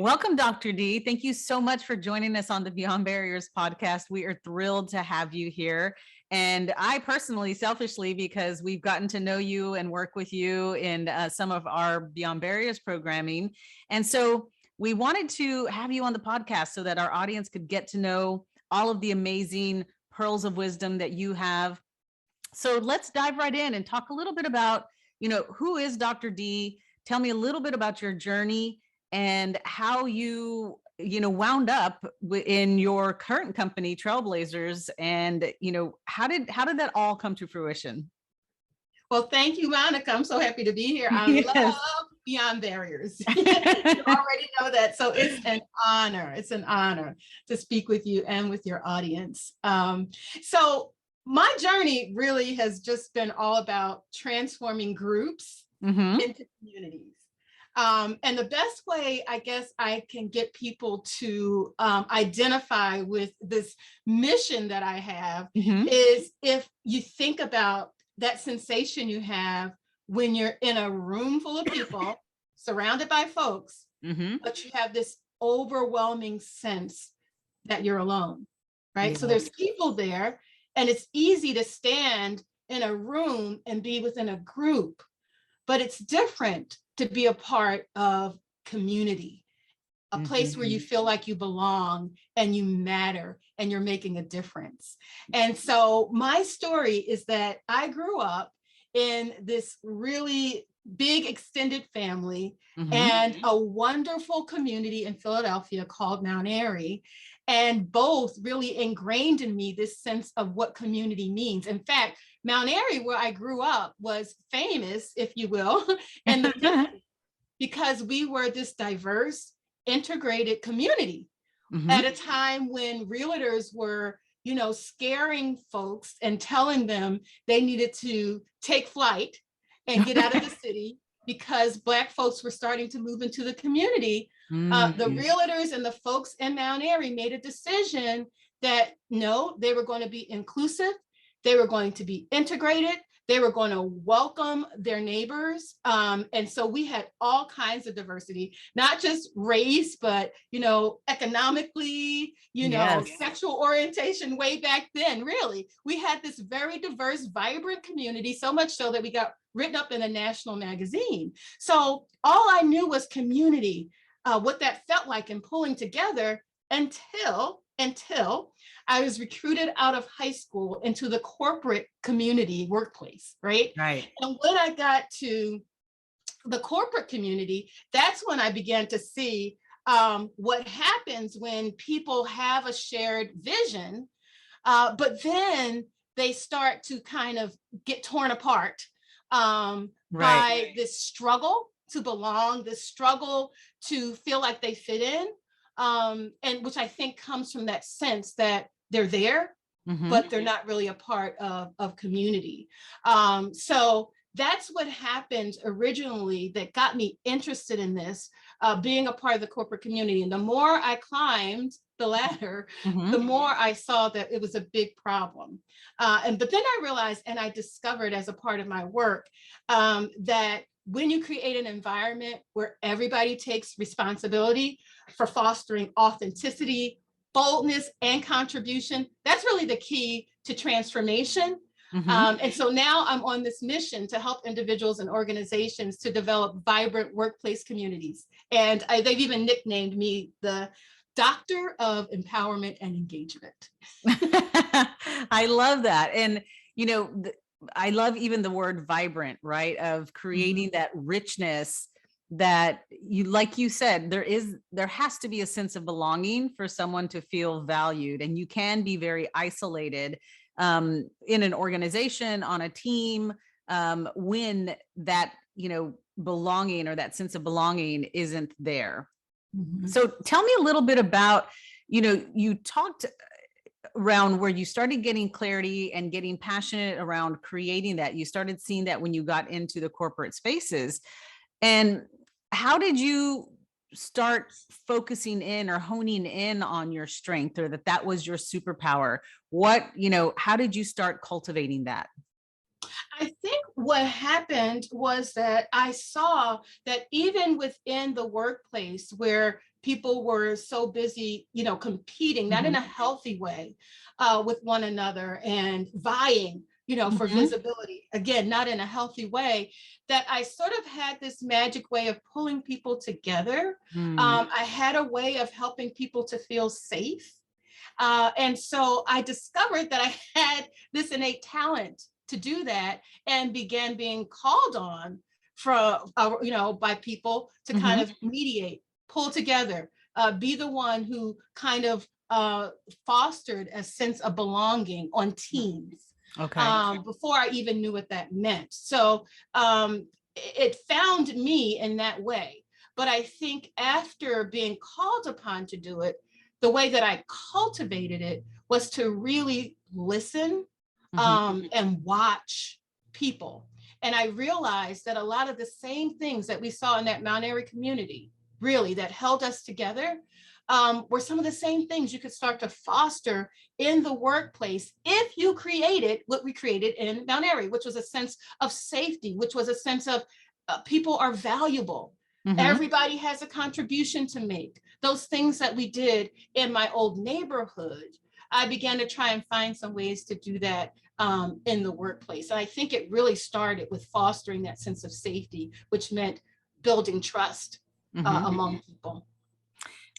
Welcome, Dr. D. Thank you so much for joining us on the Beyond Barriers podcast. We are thrilled to have you here. And I personally, selfishly, because we've gotten to know you and work with you in some of our Beyond Barriers programming. And so we wanted to have you on the podcast so that our audience could get to know all of the amazing pearls of wisdom that you have. So let's dive right in and talk a little bit about, who is Dr. D? Tell me a little bit about your journey and how you wound up in your current company, Trailblazers, and how did that all come to fruition? Well, thank you, Monica. I'm so happy to be here. I love Beyond Barriers. You already know that. So it's an honor. It's an honor to speak with you and with your audience. So my journey really has just been all about transforming groups into communities. And the best way, I guess, I can get people to identify with this mission that I have is if you think about that sensation you have when you're in a room full of people, surrounded by folks, but you have this overwhelming sense that you're alone, right? So there's people there, and it's easy to stand in a room and be within a group, but it's different to be a part of community, a place where you feel like you belong and you matter and you're making a difference. And so my story is that I grew up in this really big extended family and a wonderful community in Philadelphia called Mount Airy. And both really ingrained in me this sense of what community means. In fact, Mount Airy, where I grew up, was famous, if you will, in the 50s because we were this diverse, integrated community at a time when realtors were, scaring folks and telling them they needed to take flight and get out of the city because Black folks were starting to move into the community. The realtors and the folks in Mount Airy made a decision that no, they were going to be inclusive, they were going to be integrated, they were going to welcome their neighbors. And so we had all kinds of diversity, not just race, but, economically, sexual orientation way back then, really. We had this very diverse, vibrant community, so much so that we got written up in a national magazine. So all I knew was community, what that felt like in pulling together until I was recruited out of high school into the corporate community workplace, right? Right. And when I got to the corporate community, that's when I began to see what happens when people have a shared vision, but then they start to kind of get torn apart by this struggle to belong, this struggle to feel like they fit in. And which I think comes from that sense that they're there, but they're not really a part of community. So that's what happened originally that got me interested in this, being a part of the corporate community. And the more I climbed the ladder, the more I saw that it was a big problem. But then I realized, and I discovered as a part of my work, that when you create an environment where everybody takes responsibility for fostering authenticity, boldness, and contribution, that's really the key to transformation. And so now I'm on this mission to help individuals and organizations to develop vibrant workplace communities. And they've even nicknamed me the Doctor of Empowerment and Engagement. I love that. And, I love even the word vibrant, right? Of creating that richness that like you said, there has to be a sense of belonging for someone to feel valued. And you can be very isolated in an organization, on a team, when that, belonging or that sense of belonging isn't there. So tell me a little bit about, you talked around where you started getting clarity and getting passionate around creating that. You started seeing that when you got into the corporate spaces. And how did you start focusing in or honing in on your strength, or that was your superpower? How did you start cultivating that? I think what happened was that I saw that even within the workplace where people were so busy, competing, not in a healthy way, with one another and vying, for visibility, again, not in a healthy way, that I sort of had this magic way of pulling people together. I had a way of helping people to feel safe. And so I discovered that I had this innate talent to do that, and began being called on by people to kind of mediate, pull together, be the one who kind of fostered a sense of belonging on teams. Before I even knew what that meant. So it found me in that way. But I think after being called upon to do it, the way that I cultivated it was to really listen and watch people. And I realized that a lot of the same things that we saw in that Mount Airy community, really, that held us together, were some of the same things you could start to foster in the workplace if you created what we created in Mount Airy, which was a sense of safety, which was a sense of people are valuable. Everybody has a contribution to make. Those things that we did in my old neighborhood, I began to try and find some ways to do that in the workplace. And I think it really started with fostering that sense of safety, which meant building trust among people.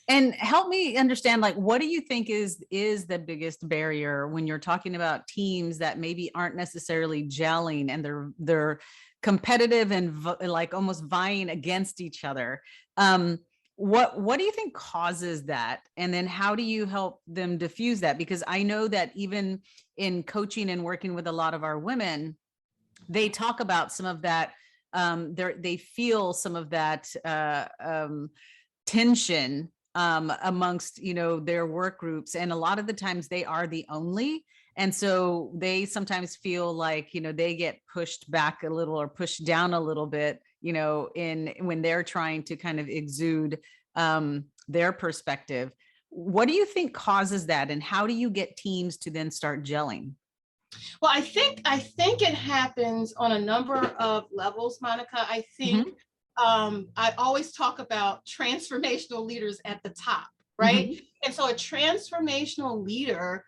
And help me understand, like, what do you think is the biggest barrier when you're talking about teams that maybe aren't necessarily gelling and they're competitive and like almost vying against each other? What do you think causes that? And then how do you help them diffuse that? Because I know that even in coaching and working with a lot of our women, they talk about some of that. They feel some of that tension amongst, their work groups. And a lot of the times they are the only. And so they sometimes feel like, they get pushed back a little or pushed down a little bit, when they're trying to kind of exude their perspective. What do you think causes that? And how do you get teams to then start gelling? Well, I think it happens on a number of levels, Monica. I think I always talk about transformational leaders at the top, right? And so a transformational leader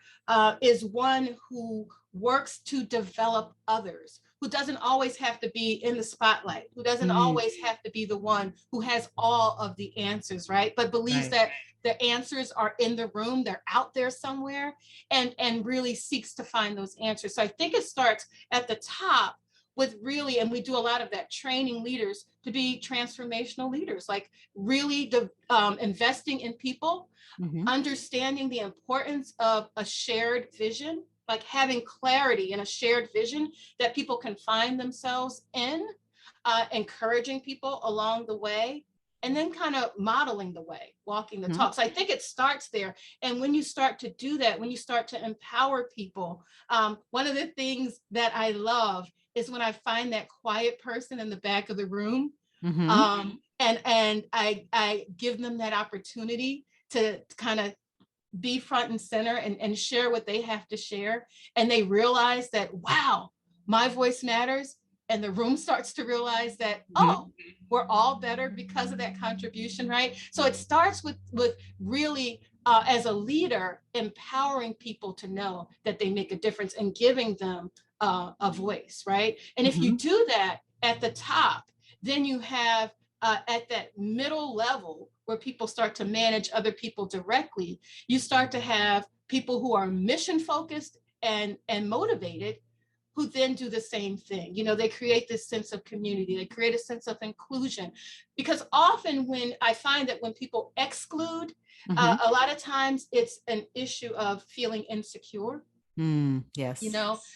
is one who works to develop others, who doesn't always have to be in the spotlight, who doesn't always have to be the one who has all of the answers, right? But believes that the answers are in the room, they're out there somewhere, and really seeks to find those answers. So I think it starts at the top with really, and we do a lot of that, training leaders to be transformational leaders, like really investing in people, understanding the importance of a shared vision, like having clarity in a shared vision that people can find themselves in, encouraging people along the way, and then kind of modeling the way, walking the talk. So I think it starts there. And when you start to do that, when you start to empower people, one of the things that I love is when I find that quiet person in the back of the room, and I give them that opportunity to kind of be front and center and share what they have to share. And they realize that, wow, my voice matters. And the room starts to realize that, oh, we're all better because of that contribution, right? So it starts with really, as a leader, empowering people to know that they make a difference and giving them a voice, right? And if you do that at the top, then you have at that middle level where people start to manage other people directly, you start to have people who are mission focused and motivated, who then do the same thing. They create this sense of community, they create a sense of inclusion. Because often when I find that when people exclude, a lot of times it's an issue of feeling insecure. Yes.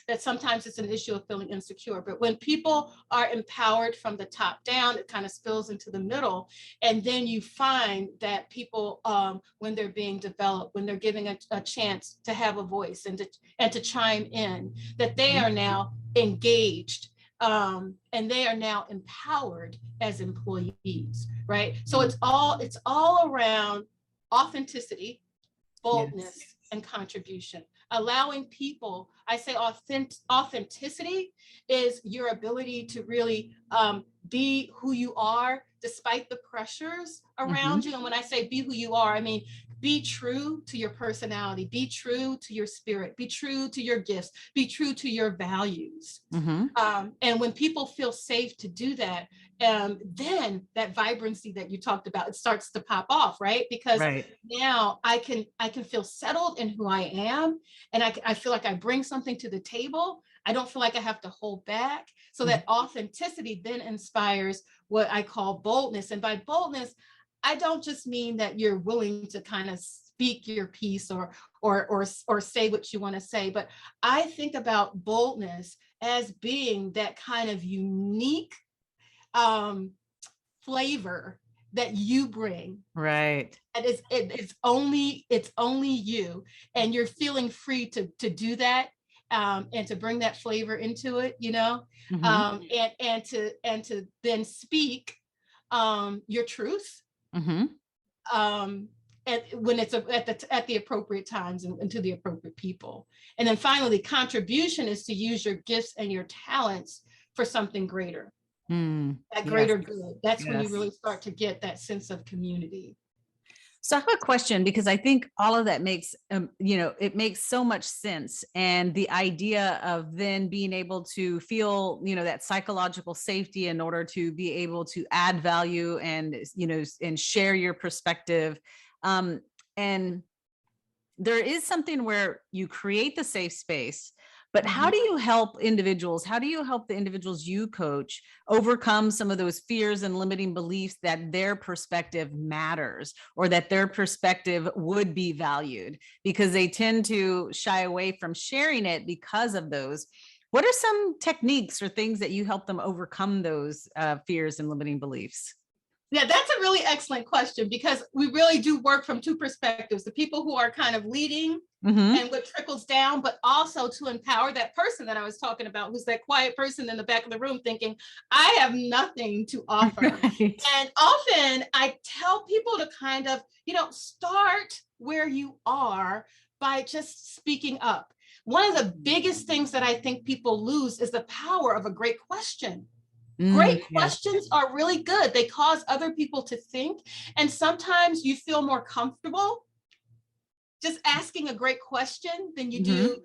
That sometimes it's an issue of feeling insecure. But when people are empowered from the top down, it kind of spills into the middle. And then you find that people, when they're being developed, when they're giving a chance to have a voice and to chime in, that they are now engaged, and they are now empowered as employees, right? So it's all around authenticity, boldness, and contribution. Allowing people, I say authenticity is your ability to really be who you are despite the pressures around you. And when I say be who you are, I mean, be true to your personality, be true to your spirit, be true to your gifts, be true to your values. And when people feel safe to do that, then that vibrancy that you talked about, it starts to pop off, right? Because now I can feel settled in who I am, and I feel like I bring something to the table. I don't feel like I have to hold back. So that authenticity then inspires what I call boldness. And by boldness, I don't just mean that you're willing to kind of speak your piece or say what you want to say, but I think about boldness as being that kind of unique flavor that you bring. Right. And it's only you, and you're feeling free to do that. And to bring that flavor into it, you know, and to then speak your truth, and when it's at the appropriate times and to the appropriate people. And then finally, contribution is to use your gifts and your talents for something greater, that greater good. That's when you really start to get that sense of community. So I have a question, because I think all of that makes, it makes so much sense. And the idea of then being able to feel, that psychological safety in order to be able to add value and, and share your perspective. And there is something where you create the safe space, but how do you help individuals? How do you help the individuals you coach overcome some of those fears and limiting beliefs that their perspective matters, or that their perspective would be valued, because they tend to shy away from sharing it because of those? What are some techniques or things that you help them overcome those fears and limiting beliefs? Yeah, that's a really excellent question, because we really do work from two perspectives: the people who are kind of leading and what trickles down, but also to empower that person that I was talking about, who's that quiet person in the back of the room thinking, I have nothing to offer. Right. And often I tell people to kind of, start where you are by just speaking up. One of the biggest things that I think people lose is the power of a great question. Great questions are really good. They cause other people to think. And sometimes you feel more comfortable just asking a great question than you do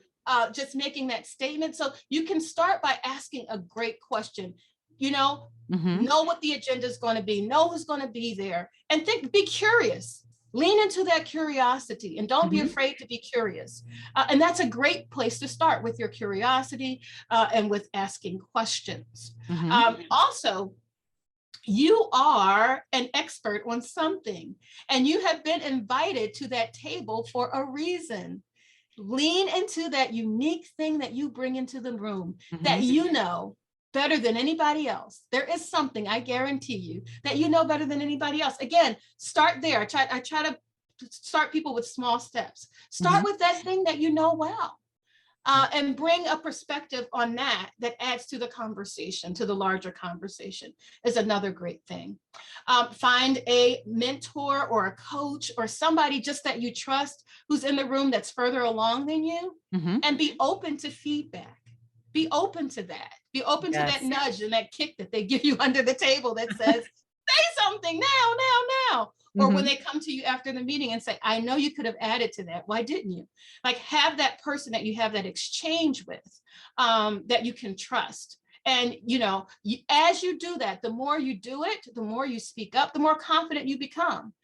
just making that statement. So you can start by asking a great question, know what the agenda is going to be, know who's going to be there, and be curious. Lean into that curiosity, and don't be afraid to be curious. And that's a great place to start, with your curiosity and with asking questions. Also, you are an expert on something, and you have been invited to that table for a reason. Lean into that unique thing that you bring into the room that you know better than anybody else. There is something, I guarantee you, that you know better than anybody else. Again, start there. I try to start people with small steps. Start with that thing that you know well. And bring a perspective on that adds to the conversation, to the larger conversation, is another great thing. Find a mentor or a coach or somebody just that you trust who's in the room that's further along than you, and be open to feedback. Be open to that. Be open to that nudge and that kick that they give you under the table that says, say something now. Or when they come to you after the meeting and say, I know you could have added to that. Why didn't you? Like, have that person that you have that exchange with, that you can trust. And, as you do that, the more you do it, the more you speak up, the more confident you become.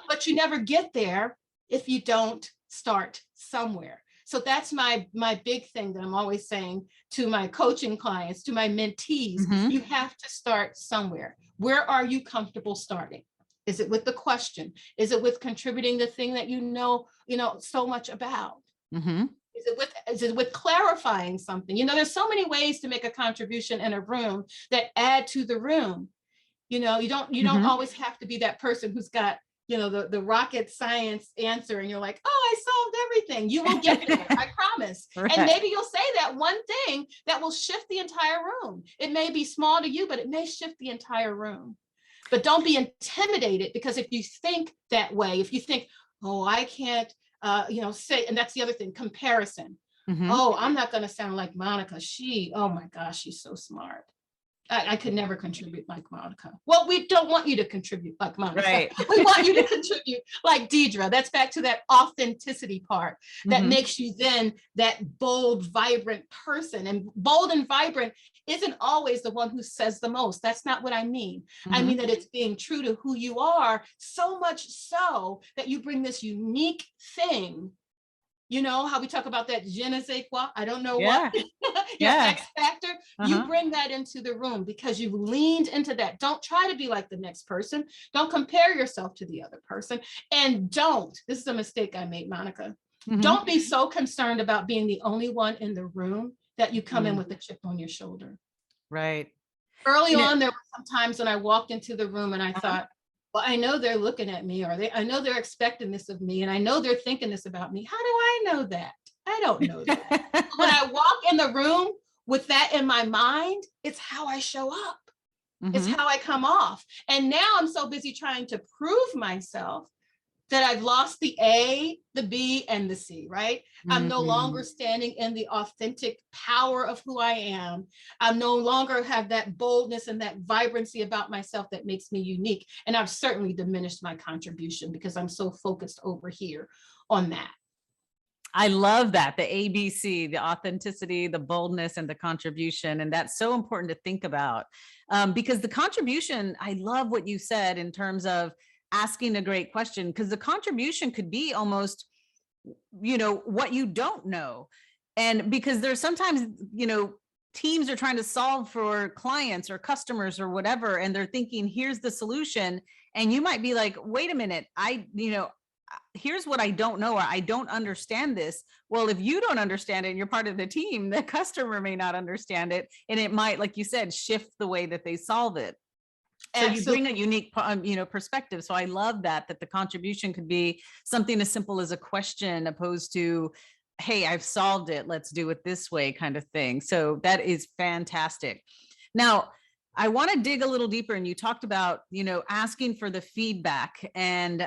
But you never get there if you don't start somewhere. So that's my big thing that I'm always saying to my coaching clients, to my mentees. You have to start somewhere. Where are you comfortable starting? Is it with the question? Is it with contributing the thing that you know so much about? Is it with clarifying something? There's so many ways to make a contribution in a room that add to the room. You don't always have to be that person who's got the rocket science answer, and you're like, oh, I solved everything. You will get there, I promise. Right. And maybe you'll say that one thing that will shift the entire room. It may be small to you, but it may shift the entire room. But don't be intimidated, because if you think that way, if you think, oh, I can't say, and that's the other thing, comparison. Mhm. Oh, I'm not going to sound like Monica. Oh my gosh, she's so smart. I could never contribute like Monica. Well, we don't want you to contribute like Monica. Right. We want you to contribute like Deidre. That's back to that authenticity part that Mhm. makes you then that bold, vibrant person. And bold and vibrant isn't always the one who says the most. That's not what I mean. I Mhm. mean that it's being true to who you are, so much so that you bring this unique thing. You know how we talk about that je ne sais quoi, I don't know Yeah. what, your Yeah. X factor. You Uh-huh. bring that into the room because you've leaned into that. Don't try to be like the next person. Don't compare yourself to the other person. And this is a mistake I made, Monica. Mhm. Don't be so concerned about being the only one in the room that you come in with a chip on your shoulder. Right. Early You know- on, there were some times when I walked into the room and I Uh-huh. thought, well, I know they're looking at me, I know they're expecting this of me, and I know they're thinking this about me. How do I know that? I don't know that. When I walk in the room with that in my mind, it's how I show up. It's Mhm. how I come off. And now I'm so busy trying to prove myself that I've lost the A, the B, and the C, right? I'm no longer standing in the authentic power of who I am. I no longer have that boldness and that vibrancy about myself that makes me unique. And I've certainly diminished my contribution because I'm so focused over here on that. I love that, the ABC, the authenticity, the boldness, and the contribution. And that's so important to think about, because the contribution, I love what you said in terms of asking a great question, because the contribution could be almost, what you don't know. And because there's sometimes, teams are trying to solve for clients or customers or whatever, and they're thinking, here's the solution. And you might be like, wait a minute, here's what I don't know, or I don't understand this. Well, if you don't understand it and you're part of the team, the customer may not understand it. And it might, like you said, shift the way that they solve it. So you bring a unique, perspective. So I love that the contribution could be something as simple as a question opposed to, hey, I've solved it, let's do it this way kind of thing. So that is fantastic. Now, I want to dig a little deeper, and you talked about, asking for the feedback and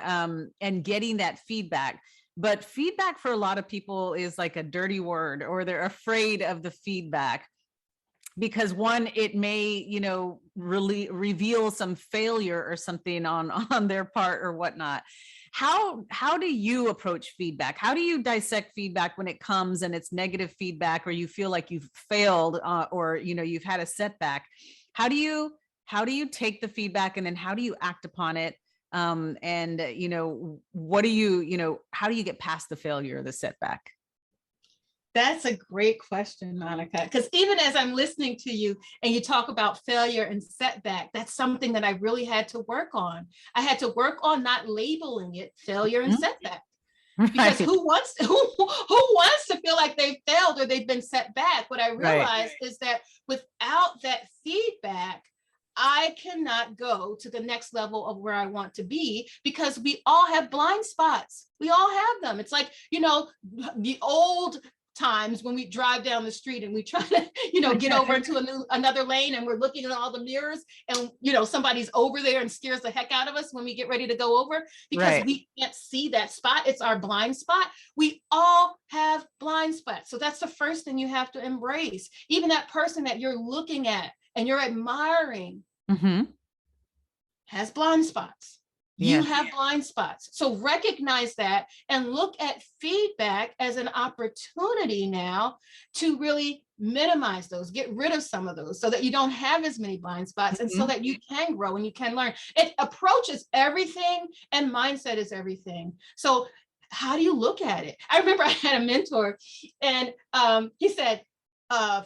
getting that feedback. But feedback for a lot of people is like a dirty word, or they're afraid of the feedback because one, it may, really reveal some failure or something on their part or whatnot. How do you approach feedback? How do you dissect feedback when it comes and it's negative feedback, or you feel like you've failed, or you've had a setback? How do you take the feedback, and then how do you act upon it? And what do you how do you get past the failure or the setback? That's a great question, Monica, because even as I'm listening to you and you talk about failure and setback, that's something that I really had to work on. I had to work on not labeling it failure and setback. Because who wants to feel like they've failed or they've been set back? What I realized is that without that feedback, I cannot go to the next level of where I want to be, because we all have blind spots. We all have them. It's like, the old times when we drive down the street and we try to, get over into another lane, and we're looking at all the mirrors, and, somebody's over there and scares the heck out of us when we get ready to go over, because we can't see that spot. It's our blind spot. We all have blind spots. So that's the first thing you have to embrace. Even that person that you're looking at and you're admiring has blind spots. You have blind spots. So recognize that and look at feedback as an opportunity now to really minimize those, get rid of some of those so that you don't have as many blind spots, and so that you can grow and you can learn. Approach is everything, and mindset is everything. So how do you look at it? I remember I had a mentor, and he said,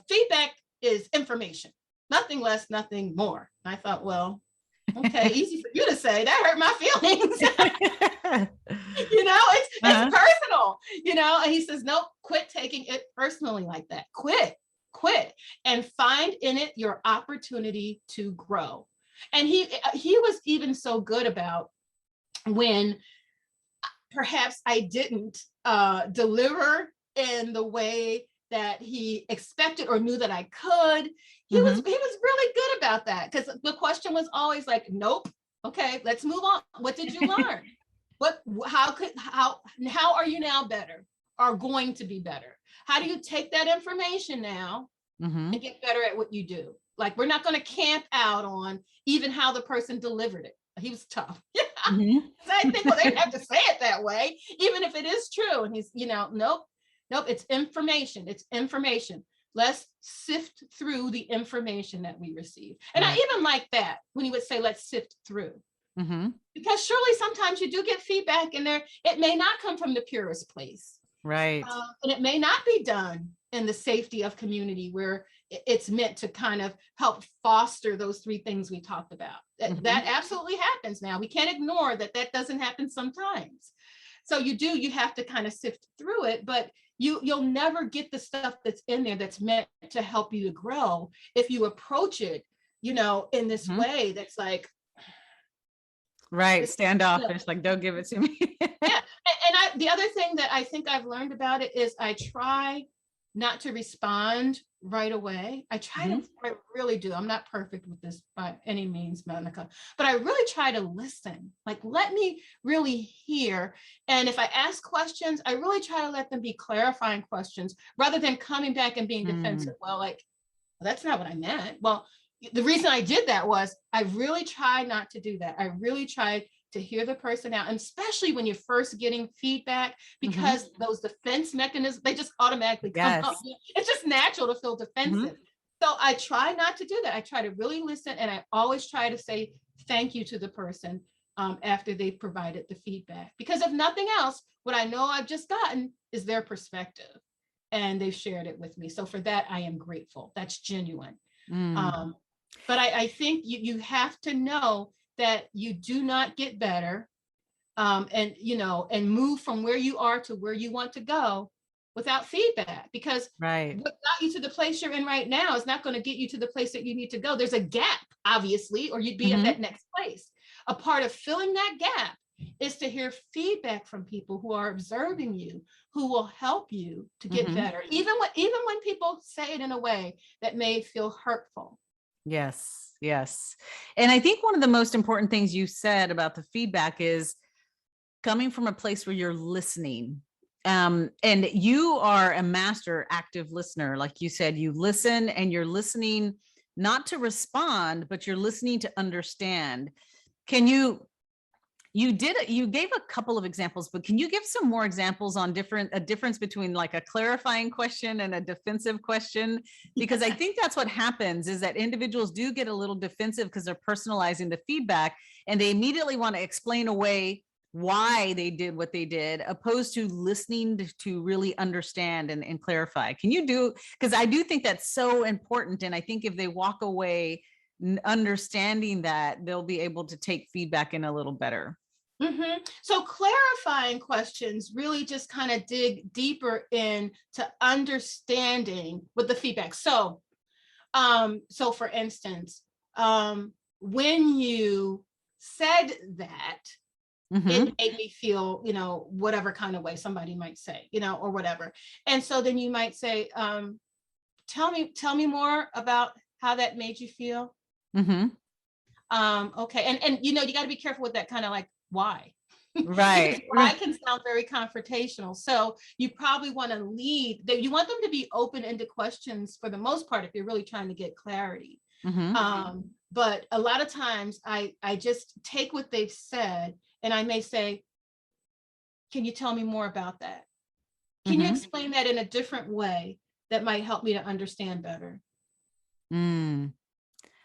feedback is information, nothing less, nothing more. And I thought, well, okay, easy for you to say. That hurt my feelings. It's personal, and he says, nope, quit taking it personally like that. Quit, and find in it your opportunity to grow. And he was even so good about when perhaps I didn't deliver in the way that he expected or knew that I could. He was really good about that, because the question was always like, nope, okay, let's move on. What did you learn? How are you now better, or going to be better? How do you take that information now and get better at what you do? Like, we're not going to camp out on even how the person delivered it. He was tough. I think, well, they have to say it that way, even if it is true. And he's, nope, it's information. It's information. Let's sift through the information that we receive. And I even like that when you would say, let's sift through. Because surely sometimes you do get feedback in there. It may not come from the purest place. Right. And it may not be done in the safety of community where it's meant to kind of help foster those three things we talked about. That absolutely happens now. We can't ignore that doesn't happen sometimes. So you have to kind of sift through it, but you'll never get the stuff that's in there that's meant to help you to grow if you approach it, in this way that's like, right, standoffish, like, don't give it to me. Yeah. And the other thing that I think I've learned about it is I try not to respond right away. I really do. I'm not perfect with this by any means, Monica, but I really try to listen. Like, let me really hear. And if I ask questions, I really try to let them be clarifying questions rather than coming back and being defensive. Well, that's not what I meant. Well, the reason I did that was I really tried not to do that. I really tried to hear the person out, and especially when you're first getting feedback, because those defense mechanisms, they just automatically come up. It's just natural to feel defensive. So I try not to do that. I try to really listen, and I always try to say thank you to the person after they've provided the feedback. Because if nothing else, what I know I've just gotten is their perspective, and they've shared it with me. So for that, I am grateful. That's genuine. But I think you have to know that you do not get better and move from where you are to where you want to go without feedback, because what got you to the place you're in right now is not going to get you to the place that you need to go. There's a gap, obviously, or you'd be at that next place. A part of filling that gap is to hear feedback from people who are observing you, who will help you to get better, even when people say it in a way that may feel hurtful. Yes. And I think one of the most important things you said about the feedback is coming from a place where you're listening. And you are a master active listener. Like you said, you listen, and you're listening not to respond, but you're listening to understand. You gave a couple of examples, but can you give some more examples on a difference between like a clarifying question and a defensive question? Because I think that's what happens, is that individuals do get a little defensive because they're personalizing the feedback, and they immediately want to explain away why they did what they did, opposed to listening to really understand and clarify. Because I do think that's so important. And I think if they walk away understanding that, they'll be able to take feedback in a little better. So clarifying questions really just kind of dig deeper into understanding with the feedback. So for instance, when you said that, it made me feel, whatever kind of way somebody might say, or whatever. And so then you might say, tell me more about how that made you feel. Okay. And you got to be careful with that kind of like, why? Right. Why can sound very confrontational. So you probably want to lead that. You want them to be open-ended questions for the most part, if you're really trying to get clarity. But a lot of times I just take what they've said, and I may say, can you tell me more about that? Can you explain that in a different way that might help me to understand better?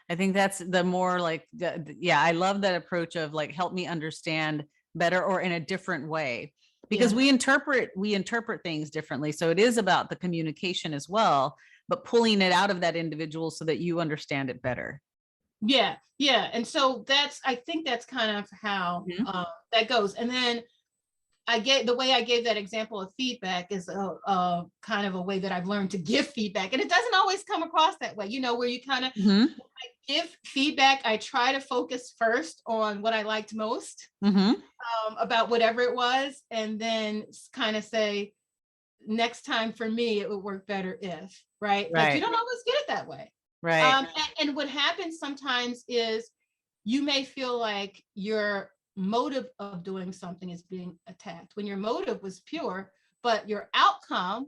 I think that's the more like, I love that approach of like, help me understand better, or in a different way, because we interpret things differently. So it is about the communication as well, but pulling it out of that individual so that you understand it better. Yeah. And so I think that's kind of how that goes. And then the way I gave that example of feedback is a kind of a way that I've learned to give feedback. And it doesn't always come across that way, where you kind of give feedback. I try to focus first on what I liked most about whatever it was, and then kind of say, next time for me, it would work better if, right? Like, you don't always get it that way. Right. And what happens sometimes is you may feel like you're motive of doing something is being attacked. When your motive was pure, but your outcome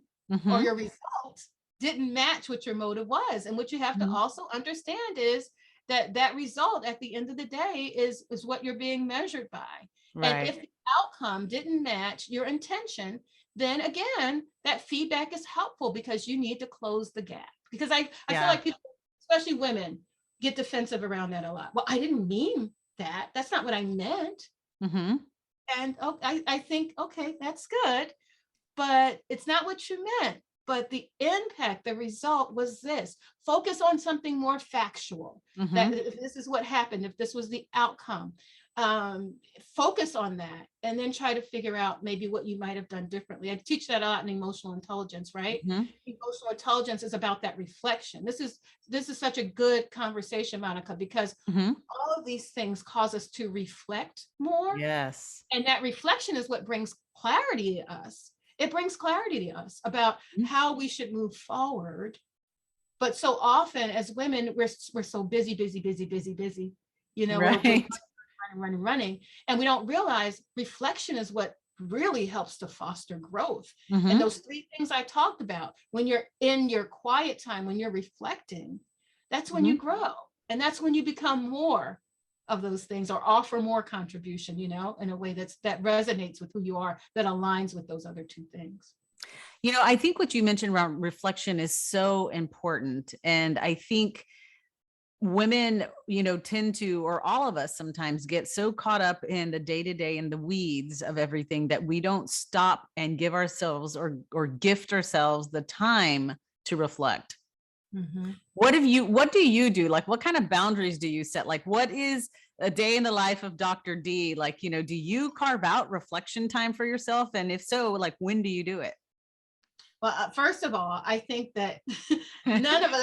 or your result didn't match what your motive was. And what you have to also understand is that that result at the end of the day is what you're being measured by. Right. And if the outcome didn't match your intention, then again, that feedback is helpful because you need to close the gap. Because I feel like people, especially women, get defensive around that a lot. Well, I didn't mean that. That's not what I meant. And I think, okay, that's good, but it's not what you meant. But the impact, the result was this. Focus on something more factual. That if this is what happened, if this was the outcome, focus on that, and then try to figure out maybe what you might have done differently. I teach that a lot in emotional intelligence, right? Emotional intelligence is about that reflection. This is such a good conversation, Monica, because all of these things cause us to reflect more. Yes. And that reflection is what brings clarity to us. It brings clarity to us about how we should move forward. But so often as women, we're so busy, you know, right. we're running. And we don't realize reflection is what really helps to foster growth. And those three things I talked about, when you're in your quiet time, when you're reflecting, that's when you grow. And that's when you become more of those things or offer more contribution, you know, in a way that resonates with who you are, that aligns with those other two things. You know, I think what you mentioned around reflection is so important. And I think women, you know, tend to, or all of us sometimes get so caught up in the day-to-day and the weeds of everything that we don't stop and give ourselves or gift ourselves the time to reflect. What do you do? Like, what kind of boundaries do you set? Like, what is a day in the life of Dr. D? Like, you know, do you carve out reflection time for yourself? And if so, like, when do you do it? Well, first of all, I think that none of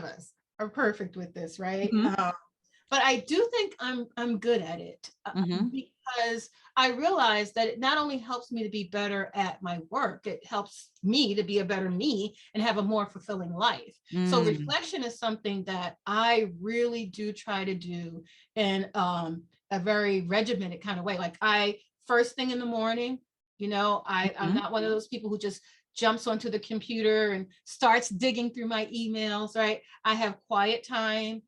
us are perfect with this, right? But I do think I'm good at it because I realize that it not only helps me to be better at my work, it helps me to be a better me and have a more fulfilling life. So reflection is something that I really do try to do in a very regimented kind of way. Like first thing in the morning, you know, I'm not one of those people who just jumps onto the computer and starts digging through my emails, right? I have quiet time.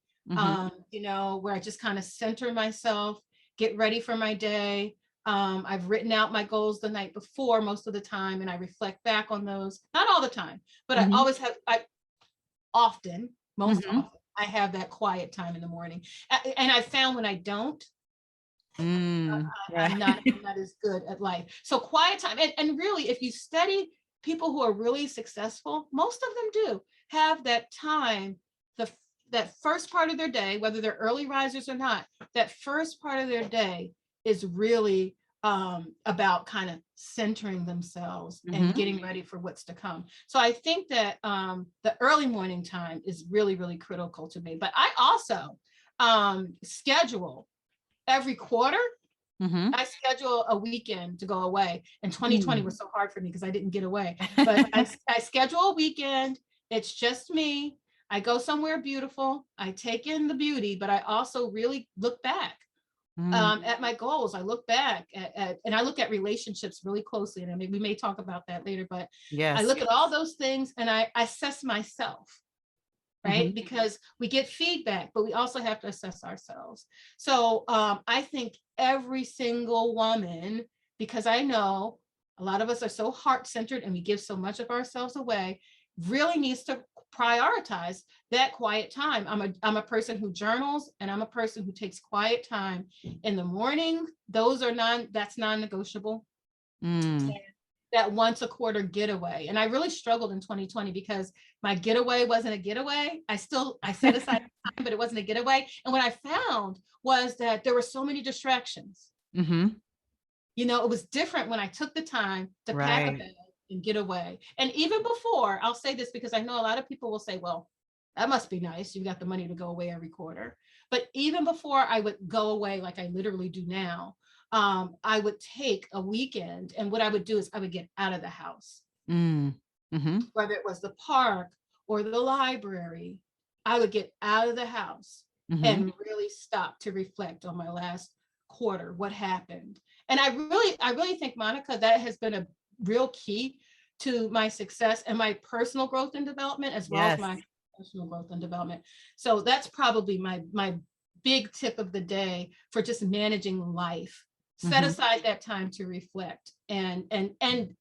You know, where I just kind of center myself, get ready for my day. I've written out my goals the night before most of the time, and I reflect back on those. Not all the time, but I always have, most often, I have that quiet time in the morning. And I found when I don't, I'm not as good at life. So quiet time, and really, if you study people who are really successful, most of them do have that time, that first part of their day, whether they're early risers or not, that first part of their day is really about kind of centering themselves and getting ready for what's to come. So I think that the early morning time is really, really critical to me. But I also schedule every quarter. I schedule a weekend to go away. And 2020 was so hard for me because I didn't get away. But I schedule a weekend. It's just me. I go somewhere beautiful. I take in the beauty, but I also really look back at my goals. I look back and I look at relationships really closely. And I mean, we may talk about that later, but I look at all those things and I assess myself, right? Because we get feedback, but we also have to assess ourselves. So I think every single woman, because I know a lot of us are so heart-centered and we give so much of ourselves away, really needs to prioritize that quiet time. I'm a person who journals, and I'm a person who takes quiet time in the morning. That's non-negotiable. That once a quarter getaway. And I really struggled in 2020 because my getaway wasn't a getaway. I set aside time, but it wasn't a getaway. And what I found was that there were so many distractions. You know, it was different when I took the time to pack a bag and get away. And even before, I'll say this because I know a lot of people will say, well, that must be nice. You got the money to go away every quarter. But even before I would go away, like I literally do now, I would take a weekend, and what I would do is I would get out of the house, whether it was the park or the library. I would get out of the house and really stop to reflect on my last quarter, what happened. And I really think, Monica, that has been a real key to my success and my personal growth and development, as well as Yes. my professional growth and development. So that's probably my big tip of the day for just managing life. Set aside that time to reflect and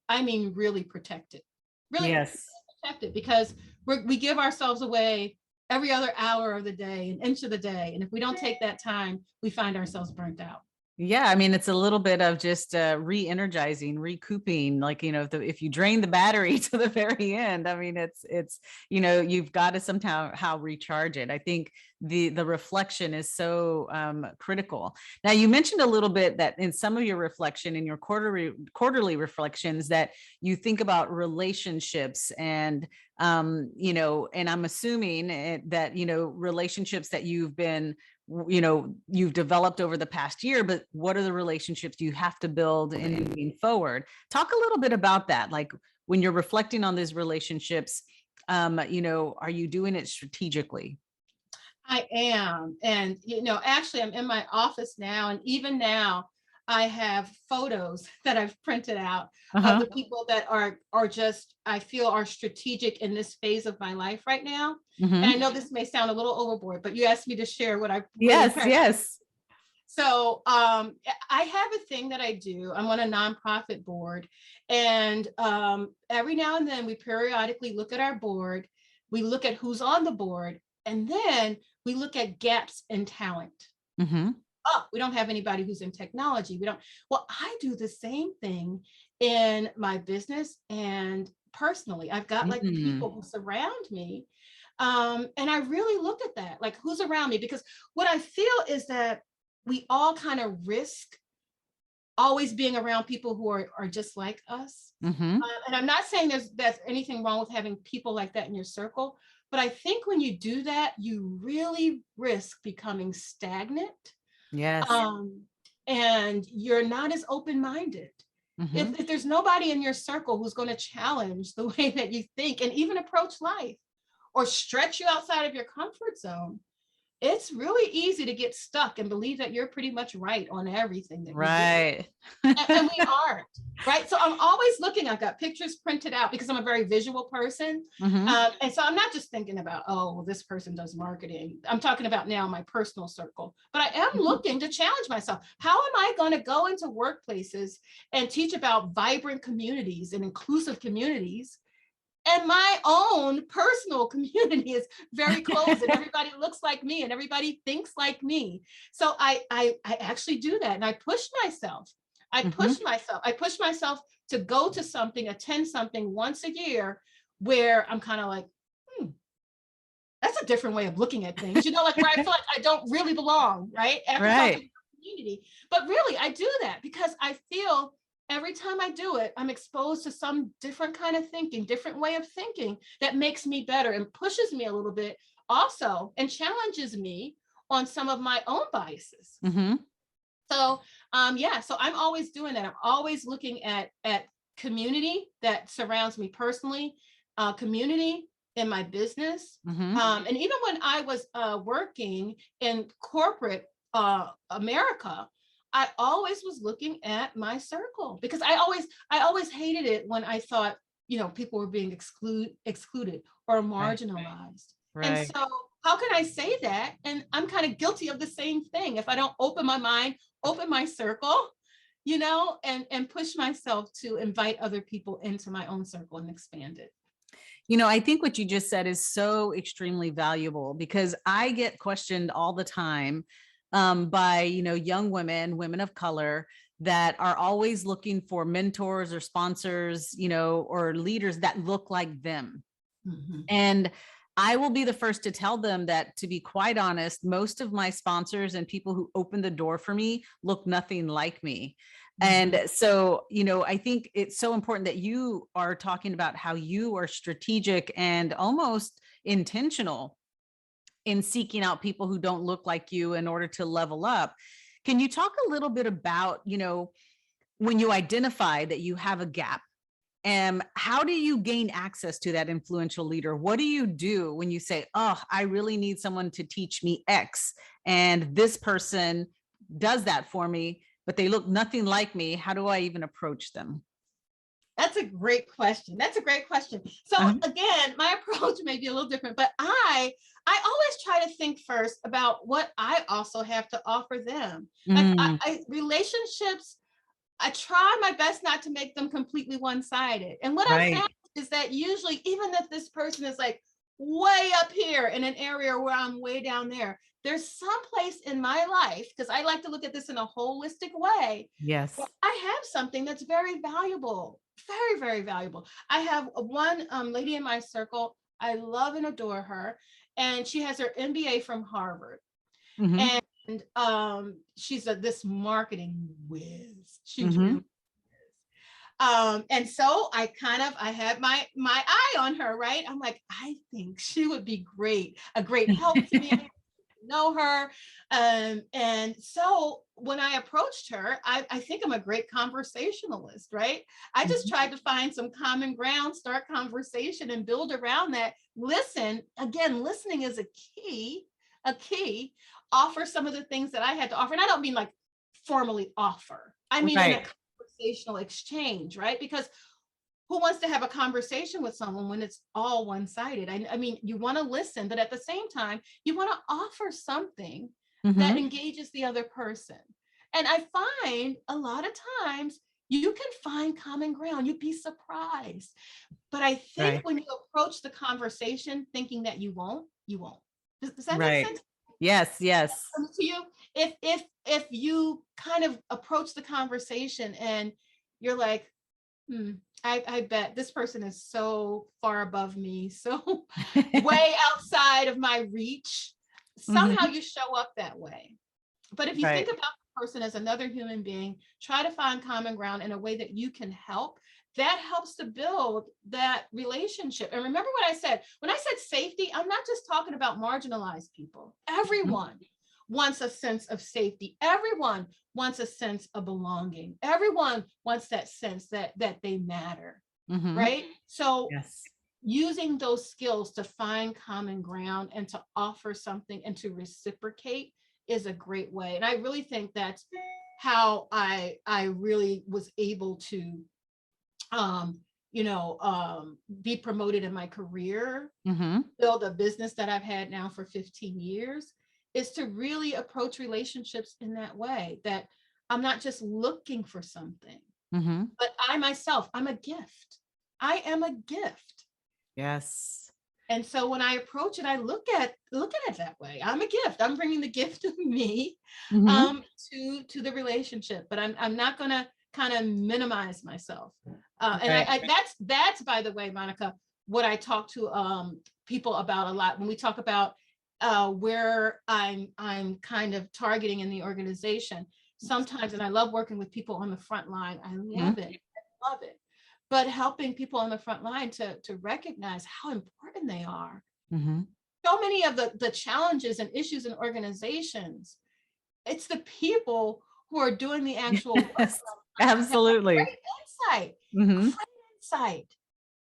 I mean, really protect it. Really Yes. protect it, because we give ourselves away every other hour of the day, an inch of the day. And if we don't take that time, we find ourselves burnt out. Yeah, I mean, it's a little bit of just re-energizing, recouping, like, you know, if you drain the battery to the very end, I mean, it's, you know, you've got to somehow how recharge it. I think the reflection is so critical. Now, you mentioned a little bit that in some of your reflection, in your quarterly reflections, that you think about relationships and you know, and I'm assuming that, you know, relationships that you've been, you know, you've developed over the past year, but what are the relationships you have to build in moving forward? Talk a little bit about that. Like when you're reflecting on these relationships, you know, are you doing it strategically? I am. And, you know, actually, I'm in my office now. And even now, I have photos that I've printed out of the people that are just, I feel, are strategic in this phase of my life right now. And I know this may sound a little overboard, but you asked me to share what I Yes, yes. So I have a thing that I do. I'm on a nonprofit board, and every now and then we periodically look at our board. We look at who's on the board, and then we look at gaps in talent. Oh, we don't have anybody who's in technology. We don't. Well, I do the same thing in my business and personally. I've got like people who surround me. And I really look at that, like who's around me, because what I feel is that we all kind of risk always being around people who are just like us. And I'm not saying there's anything wrong with having people like that in your circle, but I think when you do that, you really risk becoming stagnant. Yes. And you're not as open-minded. If there's nobody in your circle who's going to challenge the way that you think and even approach life or stretch you outside of your comfort zone, it's really easy to get stuck and believe that you're pretty much right on everything that right. you do. And we aren't, right? So I'm always looking, I've got pictures printed out because I'm a very visual person. And so I'm not just thinking about, oh, well, this person does marketing. I'm talking about now my personal circle, but I am looking to challenge myself. How am I going to go into workplaces and teach about vibrant communities and inclusive communities? And my own personal community is very close and everybody looks like me and everybody thinks like me. So I actually do that. And I push myself. I push myself to go to something, attend something once a year where I'm kind of like, that's a different way of looking at things, you know, like where I feel like I don't really belong, right? After community. But really, I do that because I feel every time I do it, I'm exposed to some different kind of thinking, different way of thinking that makes me better and pushes me a little bit also and challenges me on some of my own biases. So yeah, so I'm always doing that. I'm always looking at community that surrounds me personally, community in my business. And even when I was working in corporate America, I always was looking at my circle because I always hated it when I thought, you know, people were being excluded or marginalized. And so how can I say that? And I'm kind of guilty of the same thing. If I don't open my mind, open my circle, you know, and push myself to invite other people into my own circle and expand it. You know, I think what you just said is so extremely valuable because I get questioned all the time by, you know, young women of color that are always looking for mentors or sponsors, you know, or leaders that look like them. And I will be the first to tell them that, to be quite honest, most of my sponsors and people who open the door for me look nothing like me. And so, you know, I think it's so important that you are talking about how you are strategic and almost intentional in seeking out people who don't look like you in order to level up. Can you talk a little bit about, you know, when you identify that you have a gap, and how do you gain access to that influential leader? What do you do when you say, oh, I really need someone to teach me X, and this person does that for me, but they look nothing like me, how do I even approach them? That's a great question. That's a great question. So again, my approach may be a little different, but I always try to think first about what I also have to offer them. Like relationships, I try my best not to make them completely one-sided. And what I found is that usually, even if this person is like way up here in an area where I'm way down there, there's some place in my life, because I like to look at this in a holistic way. Yes. I have something that's very valuable, very, very valuable. I have one lady in my circle. I love and adore her. And she has her MBA from Harvard. And she's this marketing whiz. She's really and so I had my eye on her, right? I'm like, I think she would be great, a great help to me. Know her. And so when I approached her, I think I'm a great conversationalist, right? I just tried to find some common ground, start conversation and build around that. Listen, again, listening is a key, offer some of the things that I had to offer. And I don't mean like formally offer. I mean in a conversational exchange, right? Because who wants to have a conversation with someone when it's all one-sided? I mean, you want to listen, but at the same time, you want to offer something that engages the other person. And I find a lot of times you can find common ground. You'd be surprised. But I think when you approach the conversation thinking that you won't, you won't. Does that make sense? Yes, yes. To you, if you kind of approach the conversation and you're like, I bet this person is so far above me, so way outside of my reach. Somehow you show up that way. But if you think about the person as another human being, try to find common ground in a way that you can help. That helps to build that relationship. And remember what I said, when I said safety, I'm not just talking about marginalized people. Everyone wants a sense of safety. Everyone wants a sense of belonging. Everyone wants that sense that they matter, right? So using those skills to find common ground and to offer something and to reciprocate is a great way. And I really think that's how I really was able to be promoted in my career, build a business that I've had now for 15 years, is to really approach relationships in that way, that I'm not just looking for something, but I myself, I'm a gift. I am a gift. Yes. And so when I approach it, I look at it that way. I'm a gift. I'm bringing the gift of me to the relationship, but I'm not going to kind of minimize myself. And that's by the way, Monica, what I talk to people about a lot when we talk about where I'm kind of targeting in the organization sometimes. And I love working with people on the front line. I love it. I love it. But helping people on the front line to recognize how important they are. So many of the challenges and issues in organizations, it's the people who are doing the actual work. Absolutely. Great insight,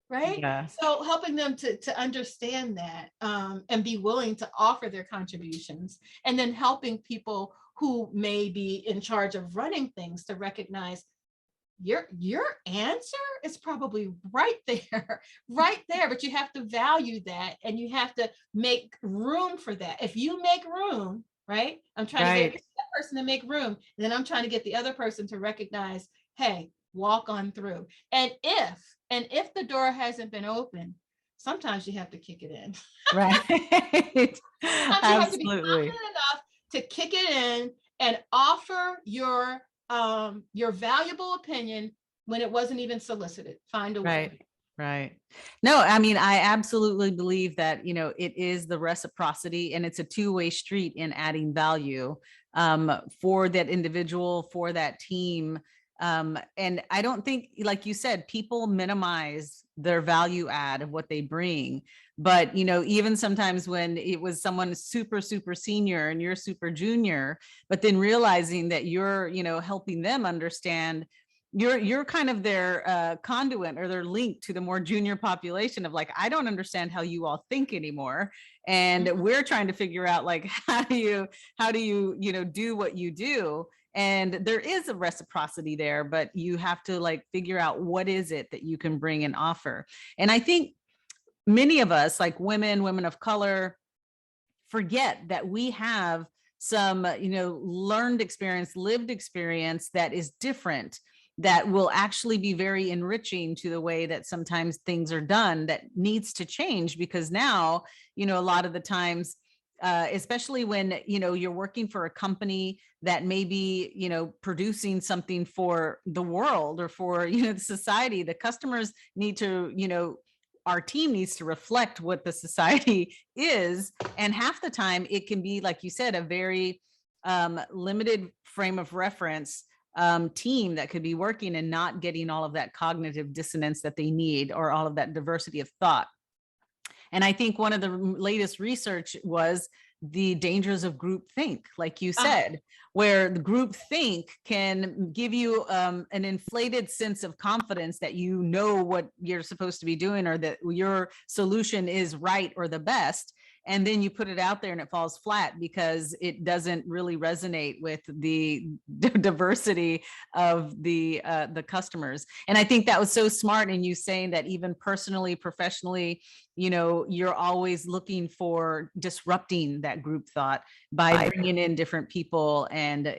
right? Yeah. So helping them to understand that and be willing to offer their contributions, and then helping people who may be in charge of running things to recognize your answer is probably right there, but you have to value that and you have to make room for that. If you make room, right? I'm trying to get that person to make room, and then I'm trying to get the other person to recognize, hey, walk on through. And if the door hasn't been open, sometimes you have to kick it in. Right. Sometimes you have to be Absolutely. confident enough to kick it in and offer your valuable opinion when it wasn't even solicited. Find a way. Right. No, I mean, I absolutely believe that, it is the reciprocity, and it's a two-way street in adding value for that individual, for that team. And I don't think, like you said, people minimize their value add of what they bring. But, even sometimes when it was someone super, super senior and you're super junior, but then realizing that you're, helping them understand you're kind of their conduit or their link to the more junior population of like, I don't understand how you all think anymore. And we're trying to figure out like, how do you, do what you do? And there is a reciprocity there, but you have to like figure out what is it that you can bring and offer. And I think many of us, like women of color, forget that we have some, learned experience, lived experience that is different, that will actually be very enriching to the way that sometimes things are done, that needs to change. Because now, a lot of the times, especially when, you're working for a company that may be, producing something for the world or for, the society, the customers need to, our team needs to reflect what the society is. And half the time it can be, like you said, a very limited frame of reference team that could be working and not getting all of that cognitive dissonance that they need, or all of that diversity of thought. And I think one of the latest research was the dangers of groupthink, like you said, where the groupthink can give you an inflated sense of confidence that you know what you're supposed to be doing, or that your solution is right or the best. And then you put it out there and it falls flat because it doesn't really resonate with the diversity of the customers. And I think that was so smart in you saying that even personally, professionally, you're always looking for disrupting that group thought by bringing in different people and,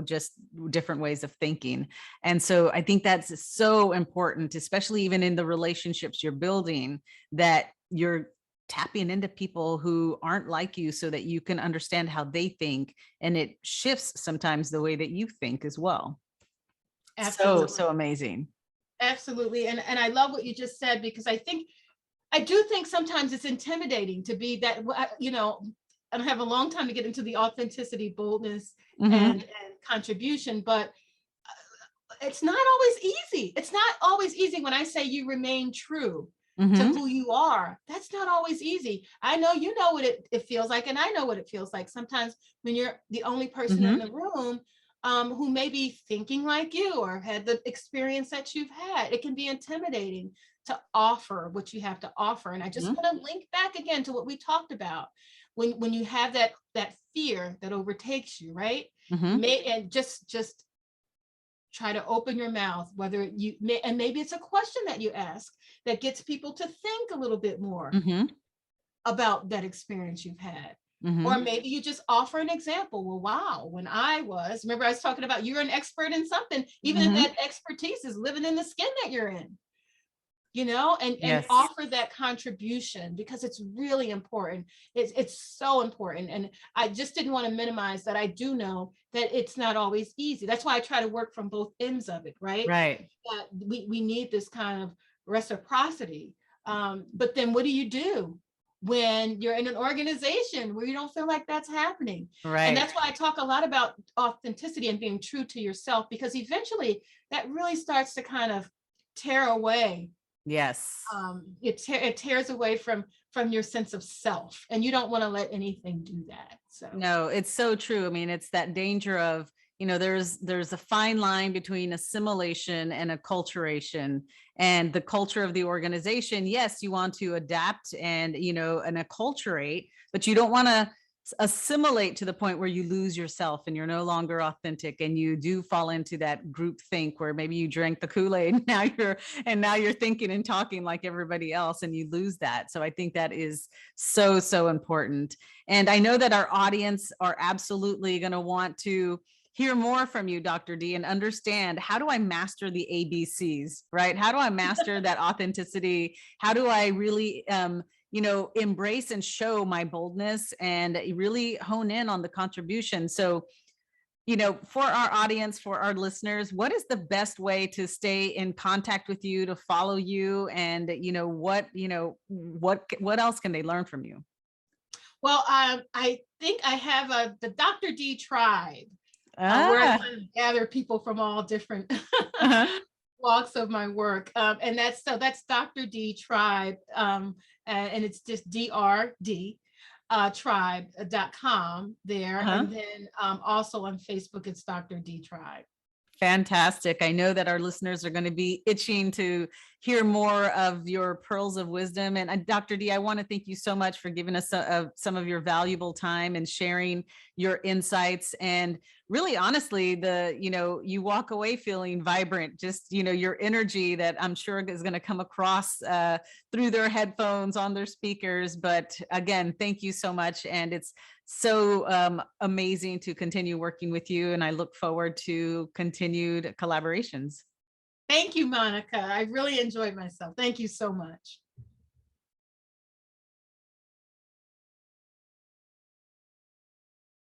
just different ways of thinking. And so I think that's so important, especially even in the relationships you're building, that you're tapping into people who aren't like you so that you can understand how they think, and it shifts sometimes the way that you think as well. Absolutely. So amazing. Absolutely. And I love what you just said, because I do think sometimes it's intimidating to be that, I have a long time to get into the authenticity, boldness, and contribution, but it's not always easy. It's not always easy when I say you remain true to who you are. That's not always easy. I know you know what it feels like, and I know what it feels like sometimes when you're the only person in the room who may be thinking like you or had the experience that you've had. It can be intimidating to offer what you have to offer. And I just want to link back again to what we talked about. When you have that fear that overtakes you, right? And just try to open your mouth, whether you may, and maybe it's a question that you ask that gets people to think a little bit more about that experience you've had. Or maybe you just offer an example. Well, wow, when remember I was talking about you're an expert in something, even if that expertise is living in the skin that you're in, and offer that contribution, because it's really important. It's so important. And I just didn't want to minimize that. I do know that it's not always easy. That's why I try to work from both ends of it, right? Right. We need this kind of reciprocity. But then what do you do when you're in an organization where you don't feel like that's happening? Right. And that's why I talk a lot about authenticity and being true to yourself, because eventually that really starts to kind of tear away. Yes. It tears away from your sense of self, and you don't want to let anything do that. So no, it's so true. I mean, it's that danger of, there's a fine line between assimilation and acculturation, and the culture of the organization. Yes, you want to adapt and, and acculturate, but you don't want to assimilate to the point where you lose yourself and you're no longer authentic, and you do fall into that group think where maybe you drank the Kool-Aid and now you're thinking and talking like everybody else, and you lose that. So I think that is so important. And I know that our audience are absolutely going to want to hear more from you, Dr. D, and understand, how do I master the ABCs, right? How do I master that authenticity? How do I really embrace and show my boldness and really hone in on the contribution? So, for our audience, for our listeners, what is the best way to stay in contact with you, to follow you, and what else can they learn from you? Well, I think I have the Dr. D tribe, where I kind of gather people from all different walks of my work. And that's Dr. D tribe. And it's just DRD tribe.com there. And then also on Facebook, it's Dr. D tribe. Fantastic. I know that our listeners are going to be itching to hear more of your pearls of wisdom. And Dr. D, I want to thank you so much for giving us some of your valuable time and sharing your insights. And really, honestly, you walk away feeling vibrant, just, your energy that I'm sure is going to come across through their headphones on their speakers. But again, thank you so much. And it's so amazing to continue working with you. And I look forward to continued collaborations. Thank you, Monica. I really enjoyed myself. Thank you so much.